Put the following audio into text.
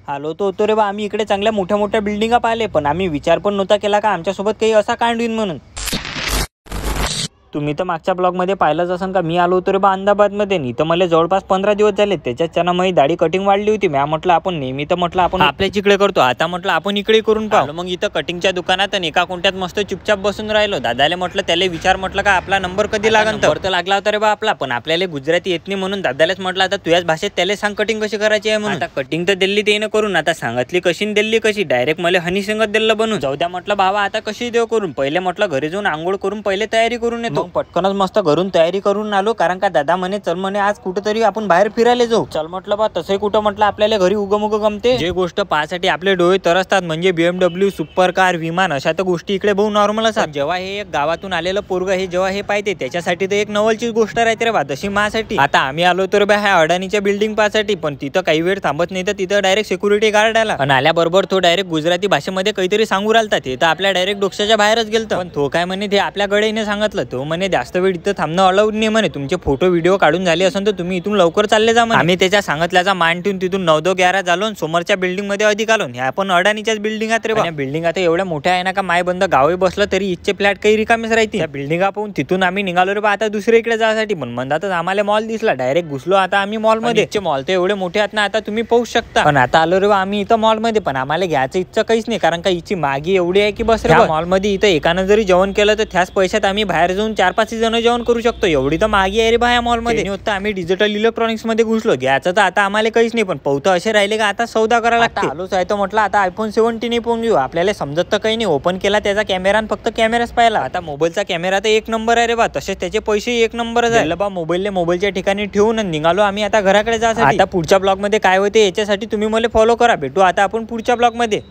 आलो तो होतो रे बा, आम्ही इकडे चांगल्या मोठ्या मोठ्या बिल्डिंगा पाहिले, पण आम्ही विचार पण नव्हता केला का आमच्यासोबत काही असा कांड होईल म्हणून. तुम्ही तर मागच्या ब्लॉगमध्ये पाहिलंच असेल का, मी आलो होतो रे बा अहमदाबादमध्ये. इथं मला जवळपास 15 दिवस झाले. त्याच्यानं माझी दाढी कटिंग वाढली होती. मी म्हटलं आपण नेहमी तर म्हटलं आपण आपल्याच इकडे करतो, आता म्हटलं आपण इकडे करून पाहू. मग इथं कटिंगच्या दुकानात एका कोणत्यात मस्त चुपचाप बसून राहिलो. दादाला म्हटलं, त्याला विचार म्हटलं का आपला नंबर कधी लागन. तर लागला होता रे बा आपला, पण आपल्याला गुजराती येत नाही म्हणून दादालाच म्हटलं आता तुझ्याच भाषेत त्याला सांग कटिंग कशी करायची आहे म्हणून. आता कटिंग तर दिल्लीत येणं करून, आता सांगितली कशी दिल्ली कशी डायरेक्ट मला हनी सिंगत दिलं बनून. जाऊ द्या म्हटलं भावा, आता कशी देव करून. पहिले म्हटलं घरी जाऊन आंघोळ करून पहिले तयारी करून येतो. पटकनच मस्त घरून तयारी करून आलो, कारण का दादा म्हणे चल म्हणे आज कुठेतरी आपण बाहेर फिरायला जाऊ. चल म्हटलं बा, तसंही कुठं म्हटलं आपल्याला घरी उगम गमते. जे गोष्ट पाहण्यासाठी आपले डोळे तरसतात म्हणजे BMW, सुपर कार, विमान अशा तर गोष्टी इकडे बहु नॉर्मल असतात. जेव्हा हे एक गावातून आलेलं पोरग हे जेव्हा हे पाहते त्याच्यासाठी तर एक नवलचीच गोष्ट राहते रे बा. तशी माझ्यासाठी आता आम्ही आलो तर बा ह्या अडानीच्या बिल्डिंग पाहण्यासाठी, पण तिथं काही वेळ थांबत नाही तर तिथं डायरेक्ट सिक्युरिटी गार्ड आला आणि आल्याबरोबर तो डायरेक्ट गुजराती भाषेमध्ये काहीतरी सांगू राहिला. ते तर आपल्या डायरेक्ट डोक्याच्या बाहेरच गेलं. पण तो काय म्हणे ते आपल्या गडेने सांगितलं. तो म्हणे जास्त वेळ इथं थांबणं अलाउड नाही म्हणे, तुमचे फोटो व्हिडिओ काढून झाले असेल तर तुम्ही इथून लवकर चालले जा म्हणे. आम्ही त्याच्या सांगितल्याचा मान ठेवून तिथून 9-11 झालो, समोरच्या बिल्डिंग मध्ये अधिक आलो. ह्या पण अडानीच्याच बिल्डिंग आहेत रे बा. बिल्डिंग आता एवढ्या मोठ्या आहे ना का माय बंद गावी बसलं तरी इथचे फ्लॅट काही रिकामेच राहते. त्या बिल्डिंगा पाहून तिथून आम्ही निघालो रे बा आता दुसऱ्या इकडे जाण्यासाठी. पण मंदातच आम्हाला मॉल दिसला, डायरेक्ट घुसलो आता आम्ही मॉल मध्ये. मॉल तर एवढे मोठे आहेत ना, आता तुम्ही पाहू शकता. पण आता आलो रे बा आम्ही इथं मॉल मध्ये, पण आम्हाला घ्यायचं इच्छा काहीच नाही, कारण का हिची मागी एवढी आहे की बस रे मॉल मध्ये इथं एकानं जरी जेवण केलं तर त्याच पैशात आम्ही बाहेर जाऊन 4-5 जण जेवण करू शकतो. एवढी तर मागी आहे रे बा या मॉल मध्ये. आम्ही डिजिटल इलेक्ट्रॉनिक्स मध्ये घुसलो. घ्यायचं तर आता आम्हाला काहीच नाही, पण पाहू असे राहिले का आता सौदा करायला लागते. आलोच आहे तर म्हटलं आता iPhone 17 पाहून घेऊ. आपल्याला समजत तर काही नाही. ओपन केला त्याचा कॅमेरा फक्त कॅमेराच पाहिला. आता मोबाईलचा कॅमेरा तर एक नंबर आहे रे बा, तसेच त्याचे पैसे एक नंबर झाले बा. मोबाईलच्या ठिकाणी ठेवून निघालो आम्ही आता घराकडे जायसाठी. आता पुढच्या ब्लॉग मध्ये काय होते याच्यासाठी तुम्ही मला फॉलो करा. भेटू आता आपण पुढच्या ब्लॉग मध्ये.